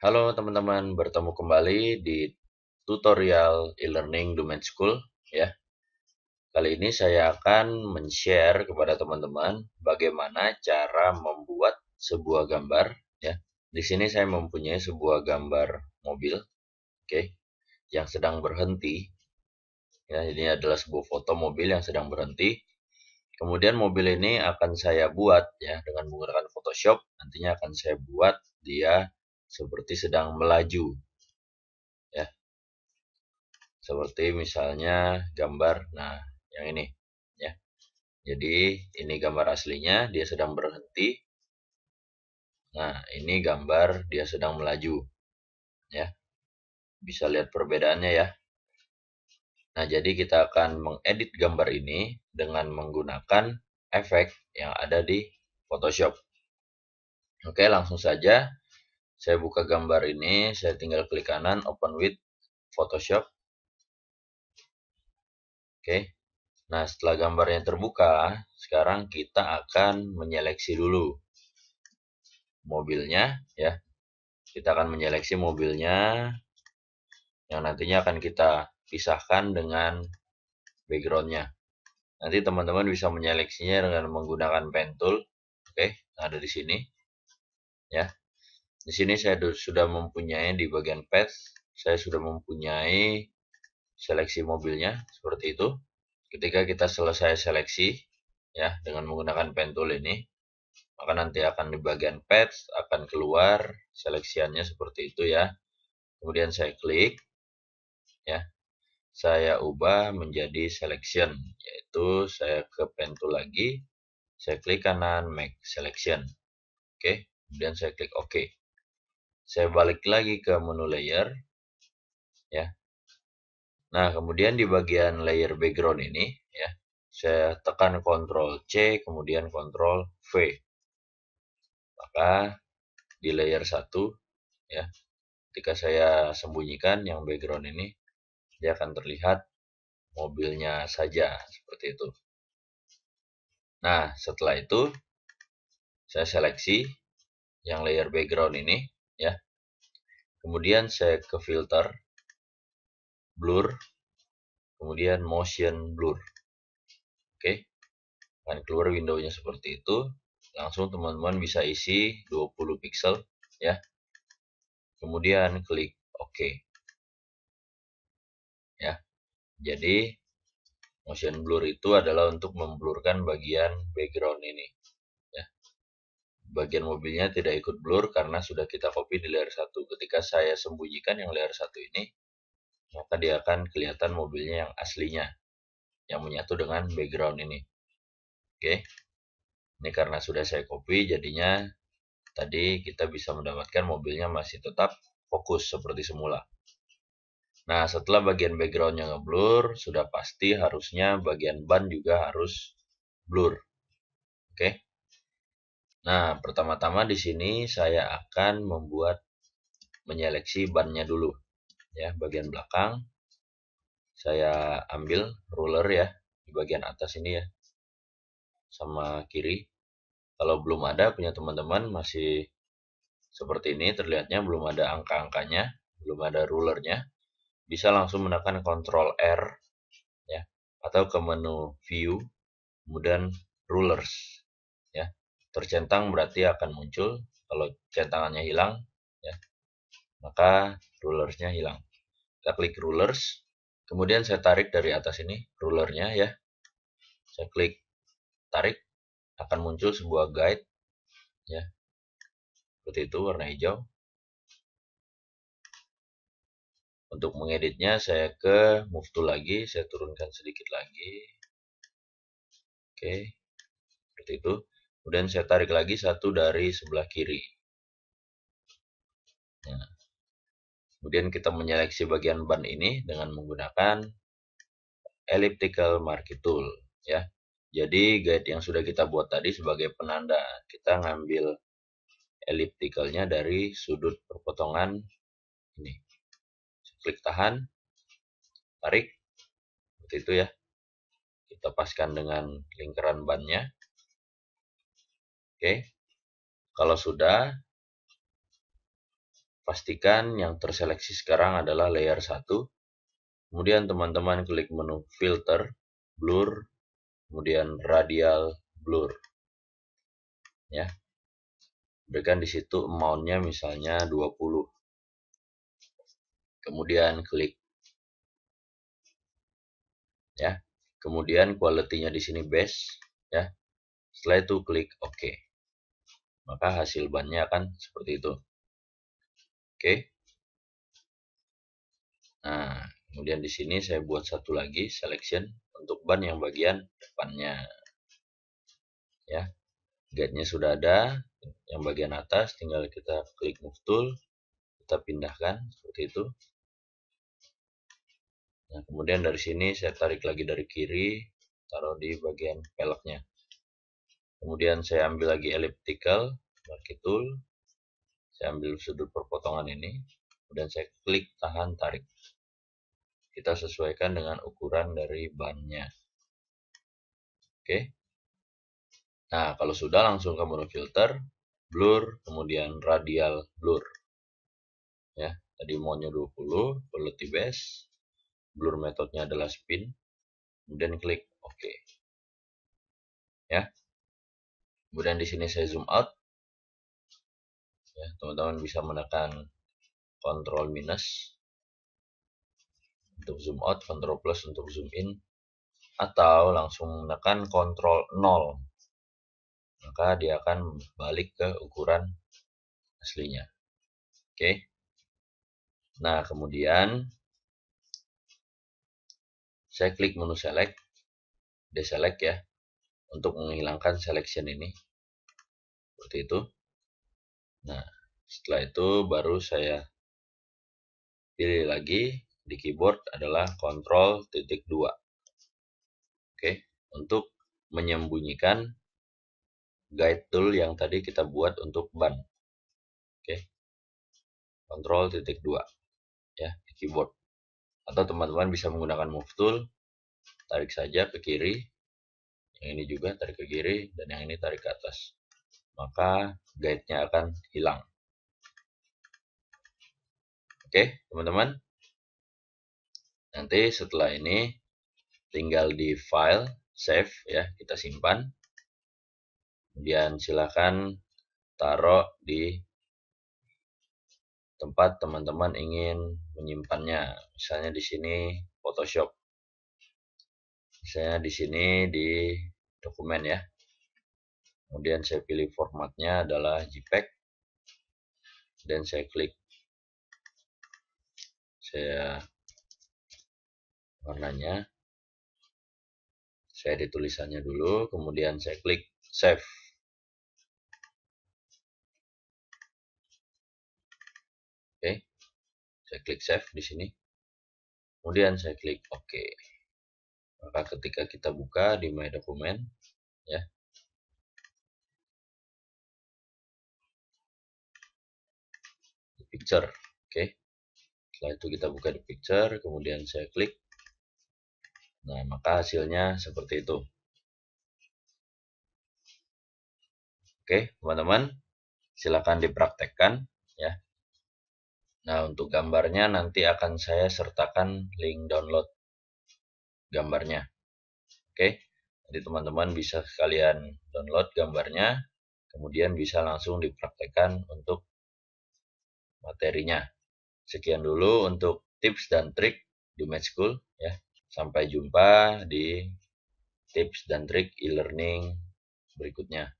Halo teman-teman, bertemu kembali di tutorial e-learning Domain School ya. Kali ini saya akan men-share kepada teman-teman bagaimana cara membuat sebuah gambar ya. Di sini saya mempunyai sebuah gambar mobil, oke, yang sedang berhenti ya. Ini adalah sebuah foto mobil yang sedang berhenti. Kemudian mobil ini akan saya buat ya dengan menggunakan Photoshop. Nantinya akan saya buat dia seperti sedang melaju ya. Seperti misalnya gambar, nah yang ini ya. Jadi ini gambar aslinya, dia sedang berhenti. Nah, ini gambar dia sedang melaju ya. Bisa lihat perbedaannya ya. Nah, jadi kita akan mengedit gambar ini dengan menggunakan efek yang ada di Photoshop. Oke, langsung saja saya buka gambar ini, saya tinggal klik kanan open with Photoshop. Oke. Nah, setelah gambarnya terbuka, sekarang kita akan menyeleksi dulu mobilnya ya. Kita akan menyeleksi mobilnya yang nantinya akan kita pisahkan dengan backgroundnya. Nanti teman-teman bisa menyeleksinya dengan menggunakan pen tool. Oke, ada di sini ya. Di sini saya sudah mempunyai di bagian path, saya sudah mempunyai seleksi mobilnya seperti itu. Ketika kita selesai seleksi ya dengan menggunakan pen tool ini, maka nanti akan di bagian path akan keluar seleksiannya seperti itu ya. Kemudian saya klik ya, saya ubah menjadi selection, yaitu saya ke pen tool lagi, saya klik kanan make selection. Oke, kemudian saya klik OK. Saya balik lagi ke menu layer ya. Nah, kemudian di bagian layer background ini ya, saya tekan Ctrl C kemudian Ctrl V. Maka di layer 1 ya, ketika saya sembunyikan yang background ini, dia akan terlihat mobilnya saja seperti itu. Nah, setelah itu saya seleksi yang layer background ini ya. Kemudian saya ke filter, blur, kemudian motion blur. Oke. Akan keluar windownya seperti itu. Langsung teman-teman bisa isi 20 pixel ya. Kemudian klik OK. Ya. Jadi motion blur itu adalah untuk memblurkan bagian background ini ya. Bagian mobilnya tidak ikut blur karena sudah kita copy di layer 1. Ketika saya sembunyikan yang layer 1 ini, maka dia akan kelihatan mobilnya yang aslinya yang menyatu dengan background ini. Oke. Ini karena sudah saya copy jadinya tadi kita bisa mendapatkan mobilnya masih tetap fokus seperti semula. Nah, setelah bagian backgroundnya ngeblur, sudah pasti harusnya bagian ban juga harus blur. Oke. Nah, pertama-tama di sini saya akan menyeleksi bannya dulu. Ya, bagian belakang. Saya ambil ruler ya, di bagian atas ini ya, sama kiri. Kalau belum ada punya teman-teman masih seperti ini terlihatnya, belum ada angka-angkanya, belum ada rulernya, bisa langsung menekan Ctrl R ya, atau ke menu view, kemudian rulers ya. Tercentang berarti akan muncul, kalau centangannya hilang ya, maka rulersnya hilang. Kita klik rulers, kemudian saya tarik dari atas ini rulernya ya. Saya klik tarik, akan muncul sebuah guide ya. Seperti itu warna hijau. Untuk mengeditnya saya ke move tool lagi, saya turunkan sedikit lagi. Oke, seperti itu. Kemudian saya tarik lagi satu dari sebelah kiri. Nah, kemudian kita menyeleksi bagian ban ini dengan menggunakan elliptical marquee tool ya. Jadi guide yang sudah kita buat tadi sebagai penanda, kita ngambil ellipticalnya dari sudut perpotongan ini. Klik tahan, tarik, seperti itu ya. Kita paskan dengan lingkaran bannya. Oke, kalau sudah, pastikan yang terseleksi sekarang adalah layer 1. Kemudian teman-teman klik menu filter, blur, kemudian radial blur. Ya. Berikan di situ amount-nya misalnya 20. Kemudian klik. Ya. Kemudian quality-nya di sini best, ya. Setelah itu klik OK. Maka hasil bannya akan seperti itu. Oke. Nah, kemudian di sini saya buat satu lagi selection untuk ban yang bagian depannya. Ya. Guide-nya sudah ada, yang bagian atas tinggal kita klik move tool, kita pindahkan seperti itu. Nah, kemudian dari sini saya tarik lagi dari kiri, taruh di bagian peleknya. Kemudian saya ambil lagi elliptical, marquee tool, saya ambil sudut perpotongan ini, kemudian saya klik tahan tarik. Kita sesuaikan dengan ukuran dari bannya. Oke. Nah, kalau sudah langsung ke menu filter, blur, kemudian radial blur. Ya, tadi mode-nya 20, quality base, blur metodenya adalah spin, kemudian klik OK. Ya. Kemudian di sini saya zoom out. Ya, teman-teman bisa menekan Ctrl minus untuk zoom out, Ctrl plus untuk zoom in, atau langsung menekan Ctrl 0. Maka dia akan balik ke ukuran aslinya. Oke. Nah, kemudian saya klik menu select, deselect ya, untuk menghilangkan selection ini. Seperti itu. Nah, setelah itu baru saya pilih lagi di keyboard adalah Ctrl+2. Oke, untuk menyembunyikan guide tool yang tadi kita buat untuk ban. Oke. Ctrl+2 ya di keyboard. Atau teman-teman bisa menggunakan move tool, tarik saja ke kiri. Yang ini juga tarik ke kiri dan yang ini tarik ke atas. Maka guide-nya akan hilang. Oke, teman-teman. Nanti setelah ini tinggal di file, save ya, kita simpan. Kemudian silakan taruh di tempat teman-teman ingin menyimpannya. Misalnya di sini Photoshop. Misalnya di sini di dokumen ya. Kemudian saya pilih formatnya adalah JPEG. Dan saya klik. Saya warnanya. Saya di tulisannya dulu, kemudian saya klik save. Oke. Saya klik save di sini. Kemudian saya klik OK. Maka ketika kita buka di My Document, ya, di Picture, oke. Setelah itu kita buka di Picture, kemudian saya klik. Nah, maka hasilnya seperti itu. Oke, teman-teman, silakan dipraktekkan, ya. Nah, untuk gambarnya nanti akan saya sertakan link download gambarnya. Oke, jadi teman-teman bisa sekalian download gambarnya, kemudian bisa langsung dipraktekkan untuk materinya. Sekian dulu untuk tips dan trik di Math School ya. Sampai jumpa di tips dan trik e-learning berikutnya.